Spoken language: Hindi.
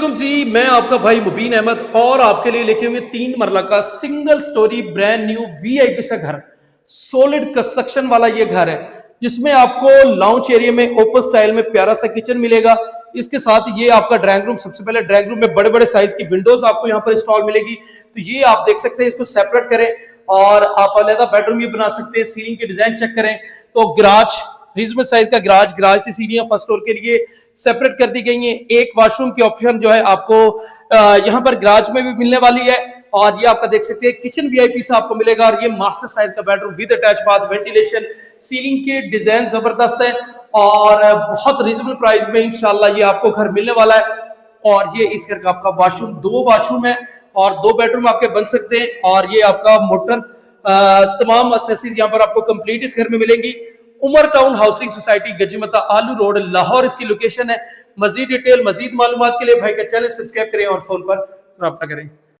वालेकुम जी, मैं आपका भाई मुबीन अहमद और आपके लिए लेके हुए 3 मरला का single storey brand new VIP सा घर, सॉलिड कंस्ट्रक्शन वाला ये घर है जिसमें आपको लाउंज एरिया में ओपन स्टाइल में प्यारा सा किचन मिलेगा। इसके साथ ये आपका ड्राइंग रूम, सबसे पहले ड्राइंग रूम में बड़े बड़े साइज की विंडोज आपको यहाँ पर इंस्टॉल मिलेगी। तो ये आप देख सकते हैं, इसको सेपरेट करें और आप अलग बेडरूम भी बना सकते हैं। सीलिंग के डिजाइन चेक करें तो गराज, रीजनेबल साइज का गराज से सीढ़ियां फर्स्ट फ्लोर के लिए सेपरेट कर दी गई हैं। एक वॉशरूम की ऑप्शन जो है आपको यहाँ पर गराज में भी मिलने वाली है। और ये आपका देख सकते हैं किचन वीआईपी से आपको मिलेगा। और ये मास्टर साइज का bedroom with attach bath, ventilation, ceiling के डिजाइन जबरदस्त है और बहुत रीजनेबल प्राइस में इंशाल्लाह ये आपको घर मिलने वाला है। और ये इस घर का आपका वॉशरूम, 2 वॉशरूम है और 2 बेडरूम आपके बन सकते हैं। और ये आपका मोटर, तमाम एसेसरीज यहाँ पर आपको कंप्लीट इस घर में मिलेंगी। उमर टाउन हाउसिंग सोसाइटी, गजीमता, आलू रोड, लाहौर इसकी लोकेशन है। मजीद डिटेल, मजीद मालूमात के लिए भाई का चैनल सब्सक्राइब करें और फोन पर रब्ता करें।